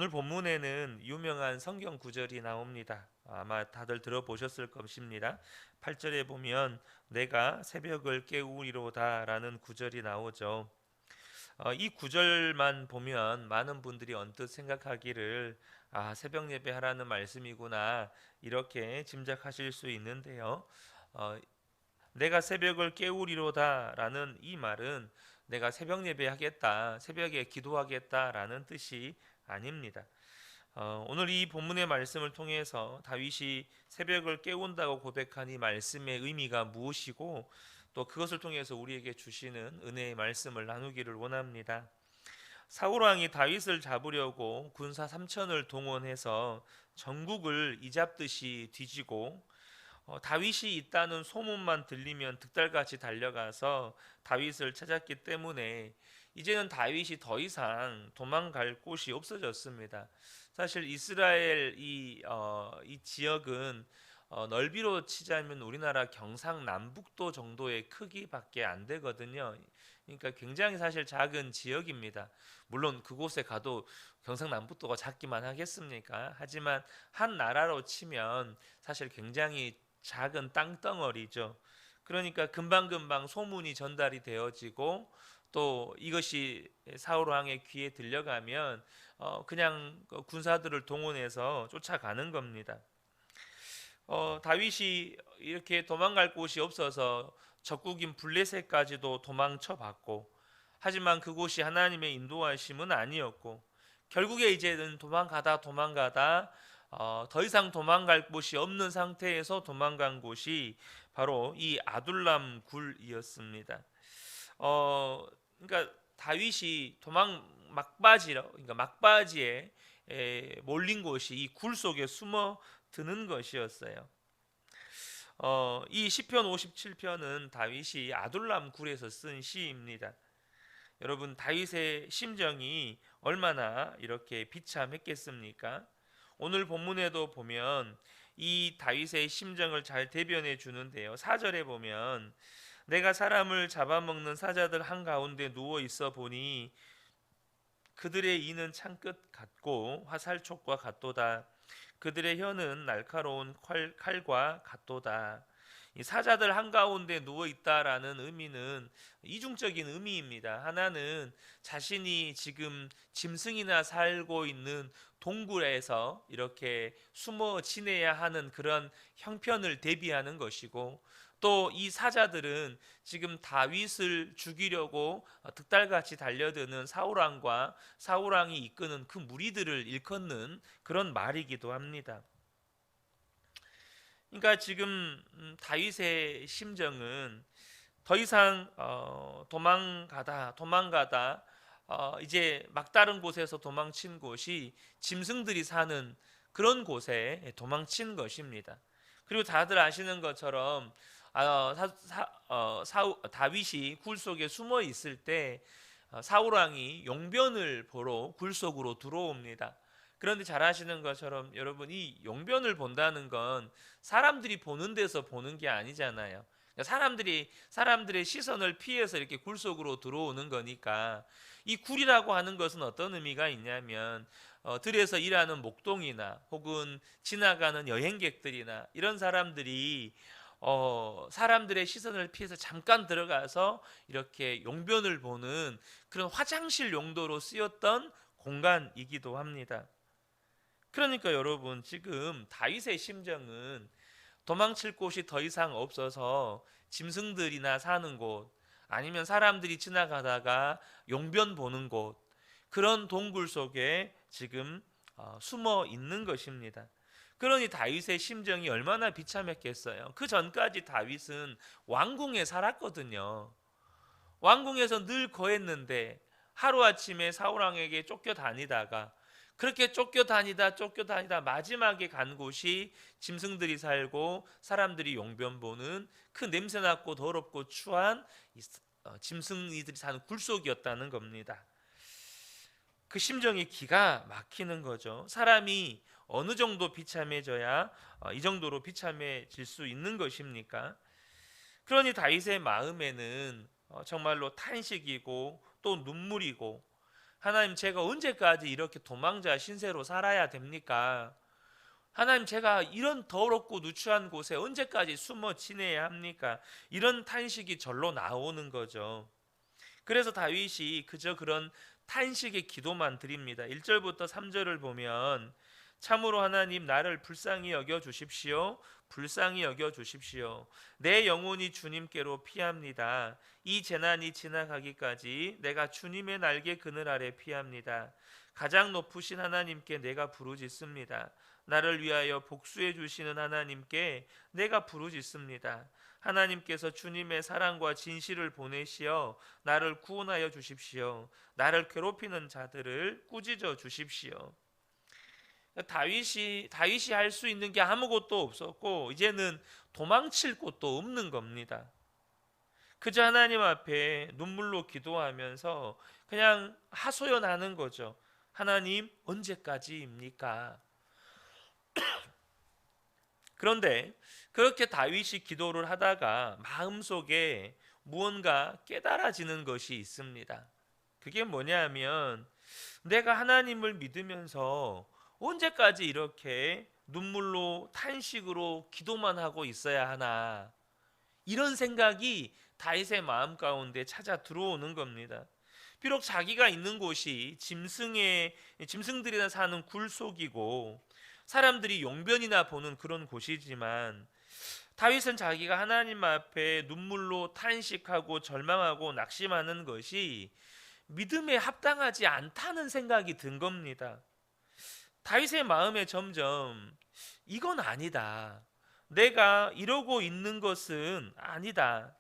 오늘 본문에는 유명한 성경 구절이 나옵니다. 아마 다들 들어보셨을 것입니다. 8절에 보면 내가 새벽을 깨우리로다라는 구절이 나오죠. 이 구절만 보면 많은 분들이 언뜻 생각하기를 새벽 예배하라는 말씀이구나 이렇게 짐작하실 수 있는데요. 어, 내가 새벽을 깨우리로다라는 이 말은 내가 새벽 예배하겠다, 새벽에 기도하겠다라는 뜻이 아닙니다. 오늘 이 본문의 말씀을 통해서 다윗이 새벽을 깨운다고 고백한 이 말씀의 의미가 무엇이고 또 그것을 통해서 우리에게 주시는 은혜의 말씀을 나누기를 원합니다. 사울 왕이 다윗을 잡으려고 군사 3천을 동원해서 전국을 이잡듯이 뒤지고 다윗이 있다는 소문만 들리면 득달같이 달려가서 다윗을 찾았기 때문에 이제는 다윗이 더 이상 도망갈 곳이 없어졌습니다. 사실 이스라엘 이 지역은 넓이로 치자면 우리나라 경상남북도 정도의 크기밖에 안 되거든요. 그러니까 굉장히 사실 작은 지역입니다. 물론 그곳에 가도 경상남북도가 작기만 하겠습니까? 하지만 한 나라로 치면 사실 굉장히 작은 땅덩어리죠. 그러니까 금방금방 소문이 전달이 되어지고 또 이것이 사울 왕의 귀에 들려가면 그냥 군사들을 동원해서 쫓아가는 겁니다. 다윗이 이렇게 도망갈 곳이 없어서 적국인 블레셋까지도 도망쳐 봤고 하지만 그곳이 하나님의 인도하심은 아니었고 결국에 이제는 도망가다 더 이상 도망갈 곳이 없는 상태에서 도망간 곳이 바로 이 아둘람 굴이었습니다. 그러니까 다윗이 도망 그러니까 막바지에 몰린 곳이 이 굴 속에 숨어 드는 것이었어요. 이 시편 57편은 다윗이 아둘람 굴에서 쓴 시입니다. 여러분 다윗의 심정이 얼마나 이렇게 비참했겠습니까? 오늘 본문에도 보면 이 다윗의 심정을 잘 대변해 주는데요. 4절에 보면 내가 사람을 잡아먹는 사자들 한가운데 누워 있어 보니 그들의 이는 창끝 같고 화살촉과 같도다. 그들의 혀는 날카로운 칼과 같도다. 이 사자들 한가운데 누워 있다라는 의미는 이중적인 의미입니다. 하나는 자신이 지금 짐승이나 살고 있는 동굴에서 이렇게 숨어 지내야 하는 그런 형편을 대비하는 것이고 또 이 사자들은 지금 다윗을 죽이려고 득달같이 달려드는 사울왕과 사울왕이 이끄는 그 무리들을 일컫는 그런 말이기도 합니다. 그러니까 지금 다윗의 심정은 더 이상 도망가다 이제 막다른 곳에서 도망친 곳이 짐승들이 사는 그런 곳에 도망친 것입니다. 그리고 다들 아시는 것처럼 다윗이 굴 속에 숨어 있을 때 사울 왕이 용변을 보러 굴 속으로 들어옵니다. 그런데 잘 아시는 것처럼 여러분 이 용변을 본다는 건 사람들이 보는 데서 보는 게 아니잖아요. 그러니까 사람들의 시선을 피해서 이렇게 굴 속으로 들어오는 거니까 이 굴이라고 하는 것은 어떤 의미가 있냐면 들에서 일하는 목동이나 혹은 지나가는 여행객들이나 이런 사람들이 사람들의 시선을 피해서 잠깐 들어가서 이렇게 용변을 보는 그런 화장실 용도로 쓰였던 공간이기도 합니다. 그러니까 여러분 지금 다윗의 심정은 도망칠 곳이 더 이상 없어서 짐승들이나 사는 곳 아니면 사람들이 지나가다가 용변 보는 곳 그런 동굴 속에 지금 숨어 있는 것입니다. 그러니 다윗의 심정이 얼마나 비참했겠어요. 그 전까지 다윗은 왕궁에 살았거든요. 왕궁에서 늘 거했는데 하루아침에 사울왕에게 쫓겨다니다가 그렇게 쫓겨다니다 마지막에 간 곳이 짐승들이 살고 사람들이 용변 보는 그 냄새나고 더럽고 추한 짐승이들이 사는 굴속이었다는 겁니다. 그 심정이 기가 막히는 거죠. 사람이 어느 정도 비참해져야 이 정도로 비참해질 수 있는 것입니까? 그러니 다윗의 마음에는 정말로 탄식이고 또 눈물이고 하나님, 제가 언제까지 이렇게 도망자 신세로 살아야 됩니까? 하나님, 제가 이런 더럽고 누추한 곳에 언제까지 숨어 지내야 합니까? 이런 탄식이 절로 나오는 거죠. 그래서 다윗이 그저 그런 탄식의 기도만 드립니다. 1절부터 3절을 보면, 참으로 하나님, 나를 불쌍히 여겨 주십시오. 불쌍히 여겨 주십시오. 내 영혼이 주님께로 피합니다. 이 재난이 지나가기까지 내가 주님의 날개 그늘 아래 피합니다. 가장 높으신 하나님께 내가 부르짖습니다. 나를 위하여 복수해 주시는 하나님께 내가 부르짖습니다. 하나님께서 주님의 사랑과 진실을 보내시어 나를 구원하여 주십시오. 나를 괴롭히는 자들을 꾸짖어 주십시오. 다윗이 할 수 있는 게 아무것도 없었고 이제는 도망칠 곳도 없는 겁니다. 그저 하나님 앞에 눈물로 기도하면서 그냥 하소연하는 거죠. 하나님, 언제까지입니까? 그런데 그렇게 다윗이 기도를 하다가 마음속에 무언가 깨달아지는 것이 있습니다. 그게 뭐냐면, 내가 하나님을 믿으면서 언제까지 이렇게 눈물로 탄식으로 기도만 하고 있어야 하나, 이런 생각이 다윗의 마음 가운데 찾아 들어오는 겁니다. 비록 자기가 있는 곳이 짐승들이나 사는 굴속이고 사람들이 용변이나 보는 그런 곳이지만, 다윗은 자기가 하나님 앞에 눈물로 탄식하고 절망하고 낙심하는 것이 믿음에 합당하지 않다는 생각이 든 겁니다. 다윗의 마음에 점점 이건 아니다. 내가 이러고 있는 것은 아니다.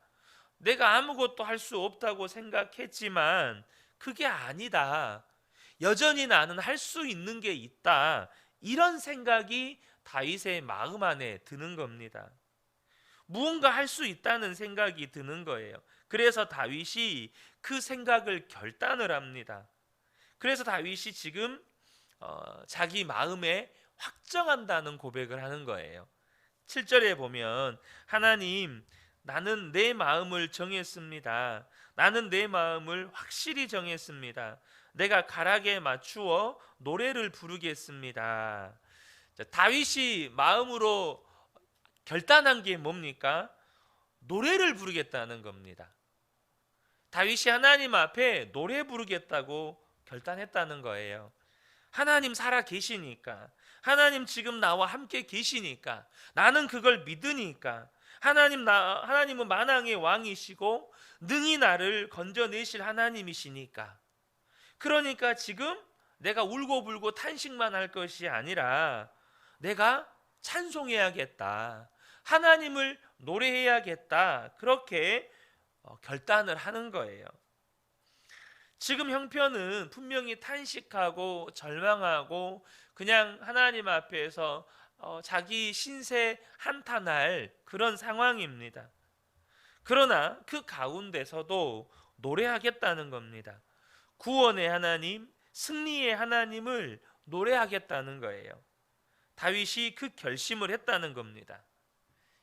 내가 아무것도 할 수 없다고 생각했지만 그게 아니다. 여전히 나는 할 수 있는 게 있다. 이런 생각이 다윗의 마음 안에 드는 겁니다. 무언가 할 수 있다는 생각이 드는 거예요. 그래서 다윗이 그 생각을 결단을 합니다. 그래서 다윗이 지금 자기 마음에 확정한다는 고백을 하는 거예요. 7절에 보면, 하나님, 나는 내 마음을 정했습니다. 나는 내 마음을 확실히 정했습니다. 내가 가락에 맞추어 노래를 부르겠습니다. 자, 다윗이 마음으로 결단한 게 뭡니까? 노래를 부르겠다는 겁니다. 다윗이 하나님 앞에 노래 부르겠다고 결단했다는 거예요. 하나님 살아 계시니까, 하나님 지금 나와 함께 계시니까, 나는 그걸 믿으니까, 하나님은 만왕의 왕이시고 능히 나를 건져내실 하나님이시니까, 그러니까 지금 내가 울고불고 탄식만 할 것이 아니라 내가 찬송해야겠다, 하나님을 노래해야겠다, 그렇게 결단을 하는 거예요. 지금 형편은 분명히 탄식하고 절망하고 그냥 하나님 앞에서 자기 신세 한탄할 그런 상황입니다. 그러나 그 가운데서도 노래하겠다는 겁니다. 구원의 하나님, 승리의 하나님을 노래하겠다는 거예요. 다윗이 그 결심을 했다는 겁니다.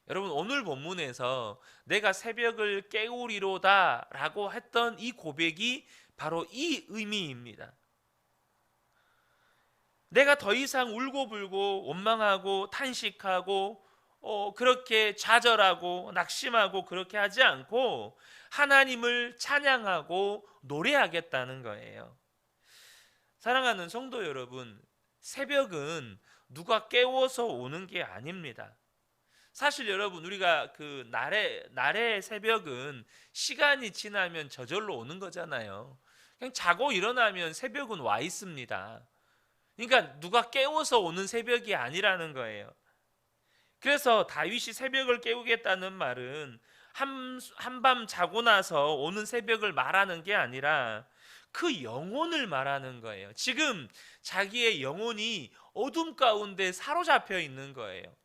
여러분, 오늘 본문에서 내가 새벽을 깨우리로다 라고 했던 이 고백이 바로 이 의미입니다. 내가 더 이상 울고불고 원망하고 탄식하고 그렇게 좌절하고 낙심하고 그렇게 하지 않고 하나님을 찬양하고 노래하겠다는 거예요. 사랑하는 성도 여러분, 새벽은 누가 깨워서 오는 게 아닙니다. 사실 여러분, 우리가 그 날의 새벽은 시간이 지나면 저절로 오는 거잖아요. 그냥 자고 일어나면 새벽은 와 있습니다. 그러니까 누가 깨워서 오는 새벽이 아니라는 거예요. 그래서 다윗이 새벽을 깨우겠다는 말은 한밤 자고 나서 오는 새벽을 말하는 게 아니라 그 영혼을 말하는 거예요. 지금 자기의 영혼이 어둠 가운데 사로잡혀 있는 거예요.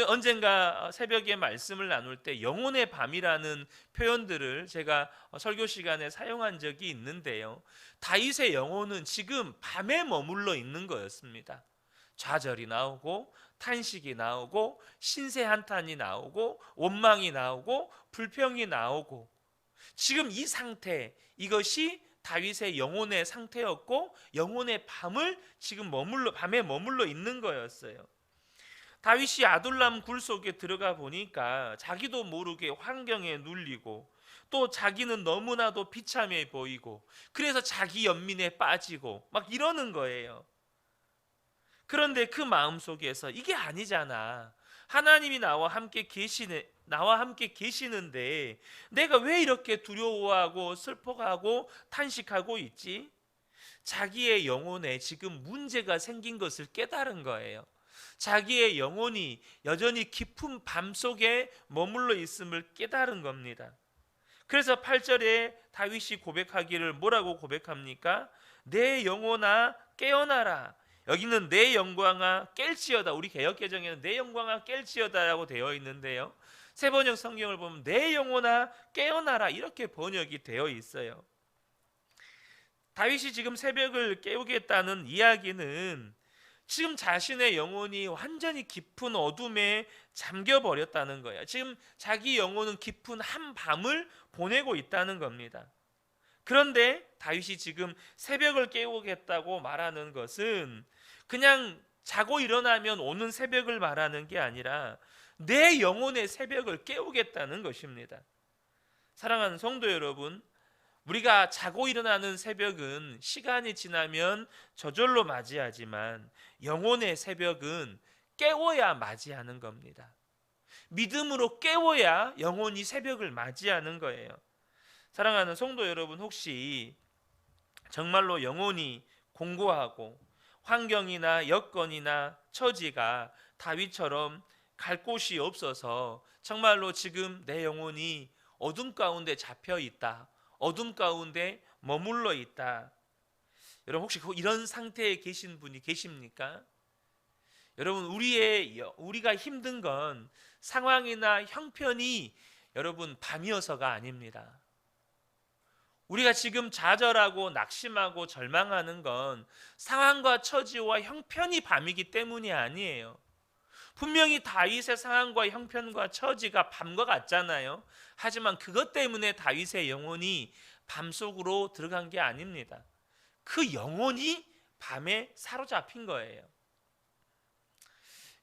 언젠가 새벽에 말씀을 나눌 때 영혼의 밤이라는 표현들을 제가 설교 시간에 사용한 적이 있는데요, 다윗의 영혼은 지금 밤에 머물러 있는 거였습니다. 좌절이 나오고 탄식이 나오고 신세 한탄이 나오고 원망이 나오고 불평이 나오고, 지금 이 상태, 이것이 다윗의 영혼의 상태였고 영혼의 밤에 머물러 있는 거였어요. 다윗이 아둘람 굴 속에 들어가 보니까 자기도 모르게 환경에 눌리고 또 자기는 너무나도 비참해 보이고 그래서 자기 연민에 빠지고 막 이러는 거예요. 그런데 그 마음속에서 이게 아니잖아. 하나님이 나와 함께 계시는데 내가 왜 이렇게 두려워하고 슬퍼하고 탄식하고 있지? 자기의 영혼에 지금 문제가 생긴 것을 깨달은 거예요. 자기의 영혼이 여전히 깊은 밤 속에 머물러 있음을 깨달은 겁니다. 그래서 8절에 다윗이 고백하기를 뭐라고 고백합니까? 내 영혼아 깨어나라. 여기는 내 영광아 깰지어다. 우리 개역개정에는 내 영광아 깰지어다라고 되어 있는데요, 세번역 성경을 보면 내 영혼아 깨어나라 이렇게 번역이 되어 있어요. 다윗이 지금 새벽을 깨우겠다는 이야기는 지금 자신의 영혼이 완전히 깊은 어둠에 잠겨 버렸다는 거예요. 지금 자기 영혼은 깊은 한밤을 보내고 있다는 겁니다. 그런데 다윗이 지금 새벽을 깨우겠다고 말하는 것은 그냥 자고 일어나면 오는 새벽을 말하는 게 아니라 내 영혼의 새벽을 깨우겠다는 것입니다. 사랑하는 성도 여러분, 우리가 자고 일어나는 새벽은 시간이 지나면 저절로 맞이하지만 영혼의 새벽은 깨워야 맞이하는 겁니다. 믿음으로 깨워야 영혼이 새벽을 맞이하는 거예요. 사랑하는 성도 여러분, 혹시 정말로 영혼이 공고하고 환경이나 여건이나 처지가 다윗처럼 갈 곳이 없어서 정말로 지금 내 영혼이 어둠 가운데 잡혀 있다, 어둠 가운데 머물러 있다, 여러분 혹시 이런 상태에 계신 분이 계십니까? 여러분 우리가 힘든 건 상황이나 형편이 여러분 밤이어서가 아닙니다. 우리가 지금 좌절하고 낙심하고 절망하는 건 상황과 처지와 형편이 밤이기 때문이 아니에요. 분명히 다윗의 상황과 형편과 처지가 밤과 같잖아요. 하지만 그것 때문에 다윗의 영혼이 밤속으로 들어간 게 아닙니다. 그 영혼이 밤에 사로잡힌 거예요.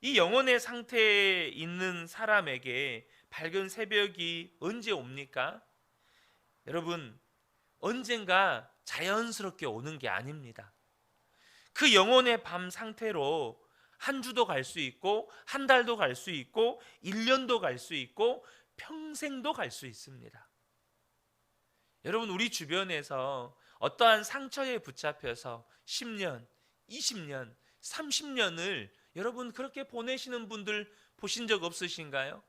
이 영혼의 상태에 있는 사람에게 밝은 새벽이 언제 옵니까? 여러분, 언젠가 자연스럽게 오는 게 아닙니다. 그 영혼의 밤 상태로 한 주도 갈 수 있고 한 달도 갈 수 있고 1년도 갈 수 있고 평생도 갈 수 있습니다. 여러분, 우리 주변에서 어떠한 상처에 붙잡혀서 10년, 20년, 30년을 여러분 그렇게 보내시는 분들 보신 적 없으신가요?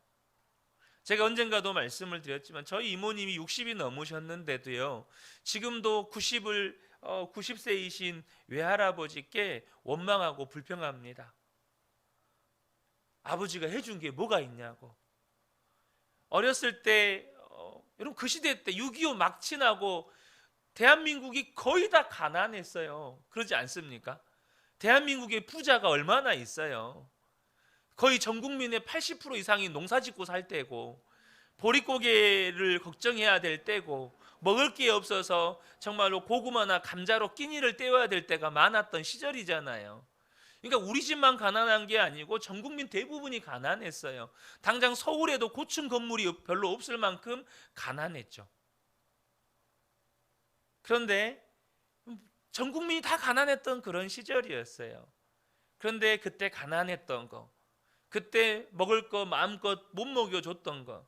제가 언젠가도 말씀을 드렸지만 저희 이모님이 60이 넘으셨는데도요, 지금도 90세이신 외할아버지께 원망하고 불평합니다. 아버지가 해준 게 뭐가 있냐고. 어렸을 때 여러분 그 시대 때 6.25 막 지나고 대한민국이 거의 다 가난했어요. 그러지 않습니까? 대한민국에 부자가 얼마나 있어요. 거의 전 국민의 80% 이상이 농사 짓고 살 때고 보릿고개를 걱정해야 될 때고 먹을 게 없어서 정말로 고구마나 감자로 끼니를 때워야 될 때가 많았던 시절이잖아요. 그러니까 우리 집만 가난한 게 아니고 전 국민 대부분이 가난했어요. 당장 서울에도 고층 건물이 별로 없을 만큼 가난했죠. 그런데 전 국민이 다 가난했던 그런 시절이었어요. 그런데 그때 가난했던 거, 그때 먹을 거 마음껏 못 먹여줬던 거,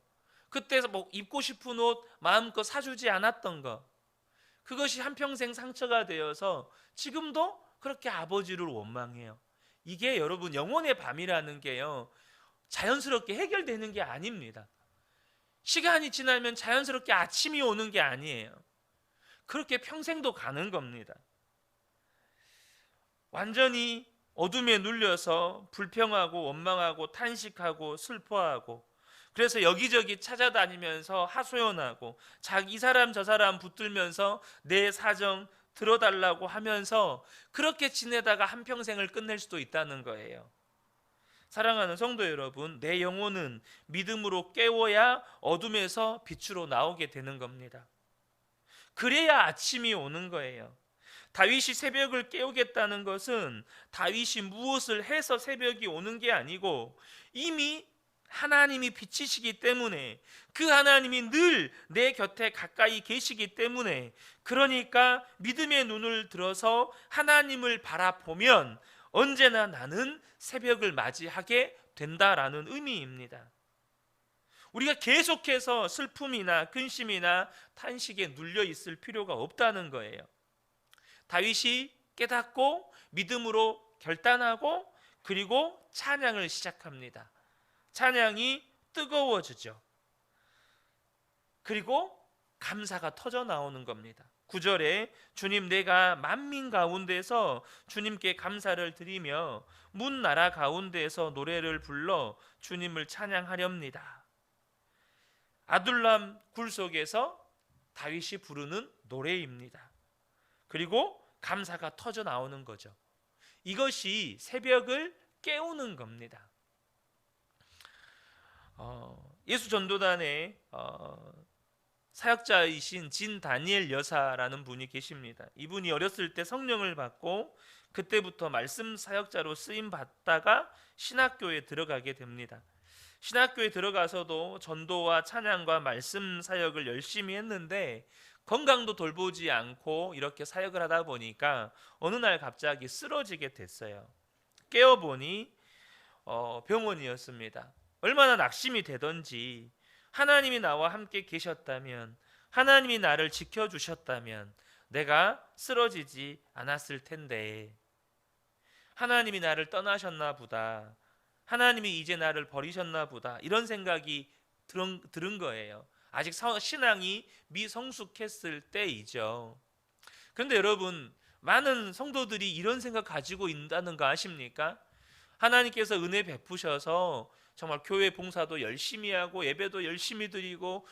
그때 뭐 입고 싶은 옷 마음껏 사주지 않았던 거, 그것이 한평생 상처가 되어서 지금도 그렇게 아버지를 원망해요. 이게 여러분 영혼의 밤이라는 게요, 자연스럽게 해결되는 게 아닙니다. 시간이 지나면 자연스럽게 아침이 오는 게 아니에요. 그렇게 평생도 가는 겁니다. 완전히 어둠에 눌려서 불평하고 원망하고 탄식하고 슬퍼하고, 그래서 여기저기 찾아다니면서 하소연하고 이 사람 저 사람 붙들면서 내 사정 들어달라고 하면서 그렇게 지내다가 한평생을 끝낼 수도 있다는 거예요. 사랑하는 성도 여러분, 내 영혼은 믿음으로 깨워야 어둠에서 빛으로 나오게 되는 겁니다. 그래야 아침이 오는 거예요. 다윗이 새벽을 깨우겠다는 것은 다윗이 무엇을 해서 새벽이 오는 게 아니고 이미 하나님이 빛이시기 때문에, 그 하나님이 늘 내 곁에 가까이 계시기 때문에, 그러니까 믿음의 눈을 들어서 하나님을 바라보면 언제나 나는 새벽을 맞이하게 된다라는 의미입니다. 우리가 계속해서 슬픔이나 근심이나 탄식에 눌려 있을 필요가 없다는 거예요. 다윗이 깨닫고 믿음으로 결단하고 그리고 찬양을 시작합니다. 찬양이 뜨거워지죠. 그리고 감사가 터져 나오는 겁니다. 9절에 주님, 내가 만민 가운데서 주님께 감사를 드리며 문 나라 가운데서 노래를 불러 주님을 찬양하렵니다. 아둘람 굴 속에서 다윗이 부르는 노래입니다. 그리고 감사가 터져 나오는 거죠. 이것이 새벽을 깨우는 겁니다. 예수전도단의 사역자이신 진 다니엘 여사라는 분이 계십니다. 이분이 어렸을 때 성령을 받고 그때부터 말씀 사역자로 쓰임 받다가 신학교에 들어가게 됩니다. 신학교에 들어가서도 전도와 찬양과 말씀 사역을 열심히 했는데 건강도 돌보지 않고 이렇게 사역을 하다 보니까 어느 날 갑자기 쓰러지게 됐어요. 깨어보니 병원이었습니다. 얼마나 낙심이 되던지, 하나님이 나와 함께 계셨다면, 하나님이 나를 지켜주셨다면 내가 쓰러지지 않았을 텐데, 하나님이 나를 떠나셨나 보다, 하나님이 이제 나를 버리셨나 보다, 이런 생각이 들은 거예요. 아직 신앙이 미성숙했을 때이죠. 그런데 여러분, 많은 성도들이 이런 생각 가지고 있다는 거 아십니까? 하나님께서 은혜 베푸셔서 정말 교회 봉사도 열심히 하고 예배도 열심히 드리고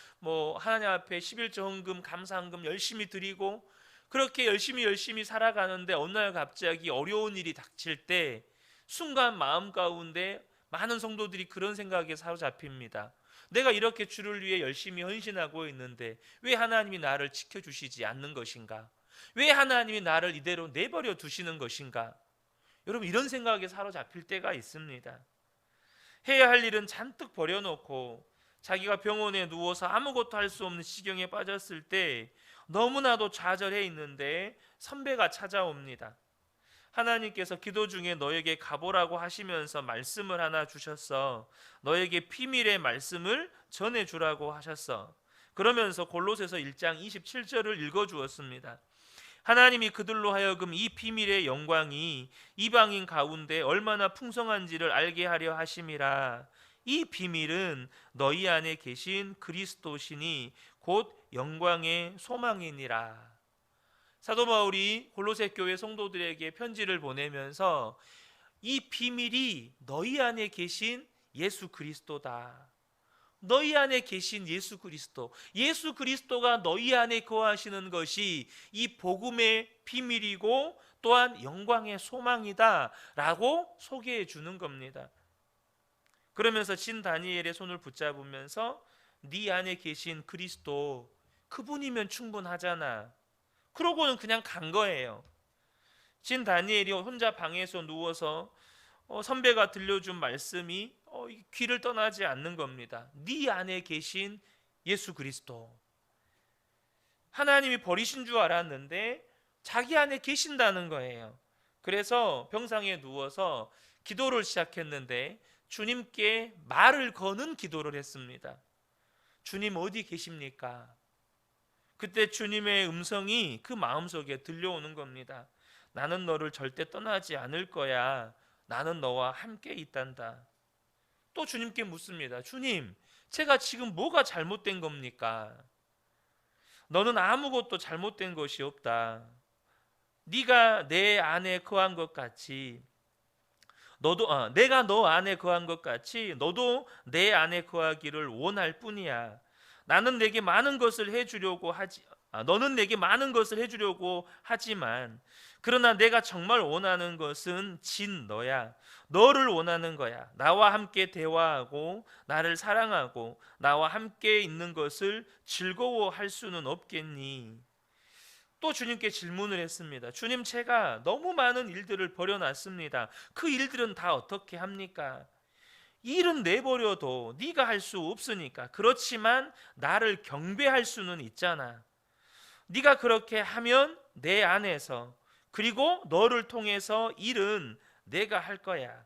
하나님 앞에 11조 헌금 감사헌금 열심히 드리고 그렇게 열심히 살아가는데 어느 날 갑자기 어려운 일이 닥칠 때 순간 마음 가운데 많은 성도들이 그런 생각에 사로잡힙니다. 내가 이렇게 주를 위해 열심히 헌신하고 있는데 왜 하나님이 나를 지켜주시지 않는 것인가? 왜 하나님이 나를 이대로 내버려 두시는 것인가? 여러분, 이런 생각에 사로잡힐 때가 있습니다. 해야 할 일은 잔뜩 버려놓고 자기가 병원에 누워서 아무것도 할 수 없는 지경에 빠졌을 때 너무나도 좌절해 있는데 선배가 찾아옵니다. 하나님께서 기도 중에 너에게 가보라고 하시면서 말씀을 하나 주셨어. 너에게 비밀의 말씀을 전해주라고 하셨어. 그러면서 골로새서 1장 27절을 읽어주었습니다. 하나님이 그들로 하여금 이 비밀의 영광이 이방인 가운데 얼마나 풍성한지를 알게 하려 하심이라. 이 비밀은 너희 안에 계신 그리스도시니 곧 영광의 소망이니라. 사도 바울이 골로새 교회 성도들에게 편지를 보내면서 이 비밀이 너희 안에 계신 예수 그리스도다. 너희 안에 계신 예수 그리스도, 예수 그리스도가 너희 안에 거하시는 것이 이 복음의 비밀이고 또한 영광의 소망이다 라고 소개해 주는 겁니다. 그러면서 진 다니엘의 손을 붙잡으면서 네 안에 계신 그리스도, 그분이면 충분하잖아. 그러고는 그냥 간 거예요. 진 다니엘이 혼자 방에서 누워서 선배가 들려준 말씀이 귀를 떠나지 않는 겁니다. 네 안에 계신 예수 그리스도. 하나님이 버리신 줄 알았는데 자기 안에 계신다는 거예요. 그래서 병상에 누워서 기도를 시작했는데 주님께 말을 거는 기도를 했습니다. 주님 어디 계십니까? 그때 주님의 음성이 그 마음속에 들려오는 겁니다. 나는 너를 절대 떠나지 않을 거야. 나는 너와 함께 있단다. 또 주님께 묻습니다. 주님, 제가 지금 뭐가 잘못된 겁니까? 너는 아무것도 잘못된 것이 없다. 네가 내 안에 거한 것 같이 내가 너 안에 거한 것 같이 너도 내 안에 거하기를 원할 뿐이야. 너는 내게 많은 것을 해주려고 하지만 그러나 내가 정말 원하는 것은 진 너야. 너를 원하는 거야. 나와 함께 대화하고 나를 사랑하고 나와 함께 있는 것을 즐거워할 수는 없겠니? 또 주님께 질문을 했습니다. 주님, 제가 너무 많은 일들을 벌여놨습니다. 그 일들은 다 어떻게 합니까? 일은 내버려도 네가 할 수 없으니까. 그렇지만 나를 경배할 수는 있잖아. 네가 그렇게 하면 내 안에서, 그리고 너를 통해서 일은 내가 할 거야.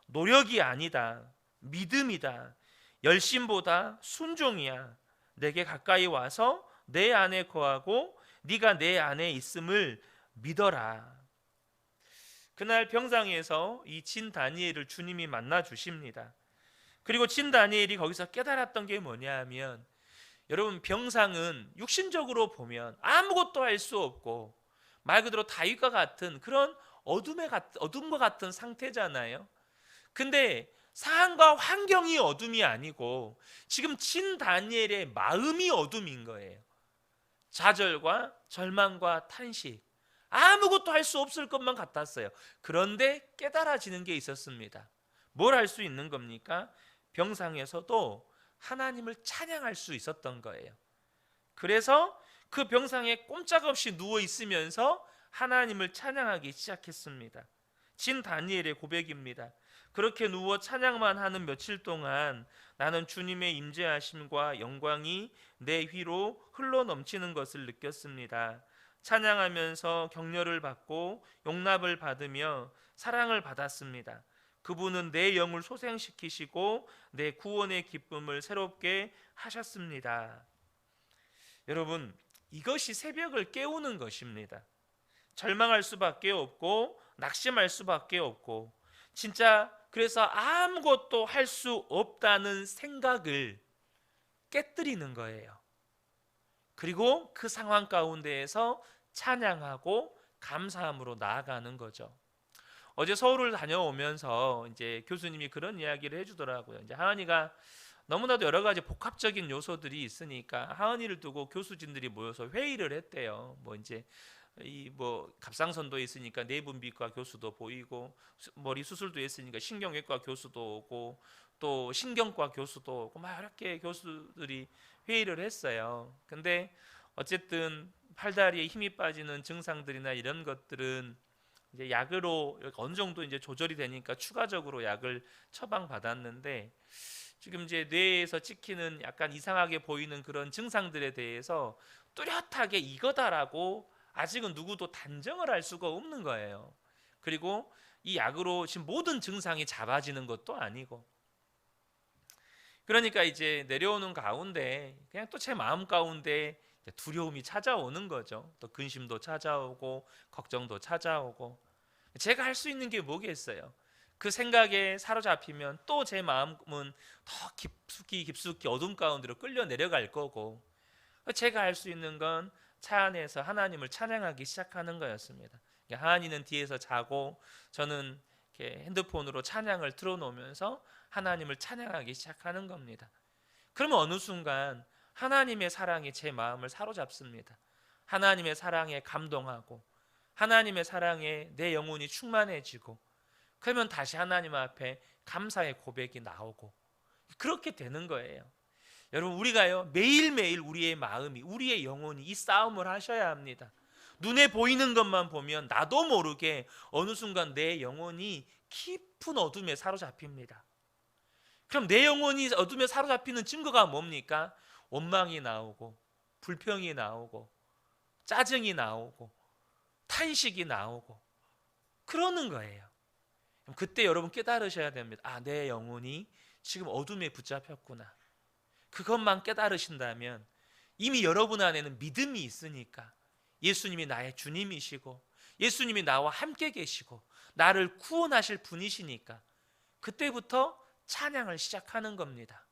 노력이 아니다. 믿음이다. 열심보다 순종이야. 내게 가까이 와서 내 안에 거하고 네가 내 안에 있음을 믿어라. 그날 병상에서 이 진 다니엘을 주님이 만나 주십니다. 그리고 진 다니엘이 거기서 깨달았던 게 뭐냐 하면, 여러분, 병상은 육신적으로 보면 아무것도 할 수 없고 말 그대로 다윗과 같은 그런 어둠과 같은 상태잖아요. 근데 상황과 환경이 어둠이 아니고 지금 진 다니엘의 마음이 어둠인 거예요. 좌절과 절망과 탄식, 아무것도 할 수 없을 것만 같았어요. 그런데 깨달아지는 게 있었습니다. 뭘 할 수 있는 겁니까? 병상에서도 하나님을 찬양할 수 있었던 거예요. 그래서 그 병상에 꼼짝없이 누워 있으면서 하나님을 찬양하기 시작했습니다. 진 다니엘의 고백입니다. 그렇게 누워 찬양만 하는 며칠 동안 나는 주님의 임재하심과 영광이 내 위로 흘러 넘치는 것을 느꼈습니다. 찬양하면서 격려를 받고 용납을 받으며 사랑을 받았습니다. 그분은 내 영을 소생시키시고 내 구원의 기쁨을 새롭게 하셨습니다. 여러분, 이것이 새벽을 깨우는 것입니다. 절망할 수밖에 없고 낙심할 수밖에 없고, 진짜 그래서 아무것도 할 수 없다는 생각을 깨뜨리는 거예요. 그리고 그 상황 가운데에서 찬양하고 감사함으로 나아가는 거죠. 어제 서울을 다녀오면서 이제 교수님이 그런 이야기를 해주더라고요. 이제 하은이가 너무나도 여러 가지 복합적인 요소들이 있으니까 하은이를 두고 교수진들이 모여서 회의를 했대요. 뭐 이제 이 뭐 갑상선도 있으니까 내분비과 교수도 보이고, 머리 수술도 했으니까 신경외과 교수도 오고, 또 신경과 교수도 오고, 막 이렇게 교수들이 회의를 했어요. 근데 어쨌든 팔다리에 힘이 빠지는 증상들이나 이런 것들은 이제 약으로 어느 정도 이제 조절이 되니까 추가적으로 약을 처방받았는데, 지금 이제 뇌에서 찍히는 약간 이상하게 보이는 그런 증상들에 대해서 뚜렷하게 이거다라고 아직은 누구도 단정을 할 수가 없는 거예요. 그리고 이 약으로 지금 모든 증상이 잡아지는 것도 아니고, 그러니까 이제 내려오는 가운데 그냥 또 제 마음 가운데 두려움이 찾아오는 거죠. 또 근심도 찾아오고 걱정도 찾아오고, 제가 할 수 있는 게 뭐겠어요? 그 생각에 사로잡히면 또 제 마음은 더 깊숙이 어둠 가운데로 끌려 내려갈 거고, 제가 할 수 있는 건 차 안에서 하나님을 찬양하기 시작하는 거였습니다. 하은이는 뒤에서 자고 저는 이렇게 핸드폰으로 찬양을 틀어놓으면서 하나님을 찬양하기 시작하는 겁니다. 그러면 어느 순간 하나님의 사랑이 제 마음을 사로잡습니다. 하나님의 사랑에 감동하고 하나님의 사랑에 내 영혼이 충만해지고, 그러면 다시 하나님 앞에 감사의 고백이 나오고, 그렇게 되는 거예요. 여러분, 우리가요 매일매일 우리의 마음이, 우리의 영혼이 이 싸움을 하셔야 합니다. 눈에 보이는 것만 보면 나도 모르게 어느 순간 내 영혼이 깊은 어둠에 사로잡힙니다. 그럼 내 영혼이 어둠에 사로잡히는 증거가 뭡니까? 원망이 나오고 불평이 나오고 짜증이 나오고 탄식이 나오고 그러는 거예요. 그때 여러분 깨달으셔야 됩니다. 아, 내 영혼이 지금 어둠에 붙잡혔구나. 그것만 깨달으신다면 이미 여러분 안에는 믿음이 있으니까, 예수님이 나의 주님이시고 예수님이 나와 함께 계시고 나를 구원하실 분이시니까 그때부터 찬양을 시작하는 겁니다.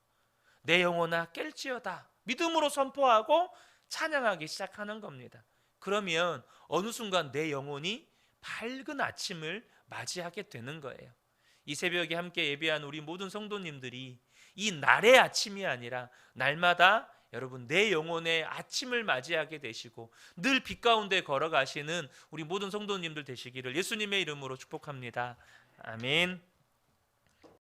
내 영혼아 깰지어다 믿음으로 선포하고 찬양하기 시작하는 겁니다. 그러면 어느 순간 내 영혼이 밝은 아침을 맞이하게 되는 거예요. 이 새벽에 함께 예배한 우리 모든 성도님들이 이 날의 아침이 아니라 날마다 여러분 내 영혼의 아침을 맞이하게 되시고 늘 빛 가운데 걸어가시는 우리 모든 성도님들 되시기를 예수님의 이름으로 축복합니다. 아멘.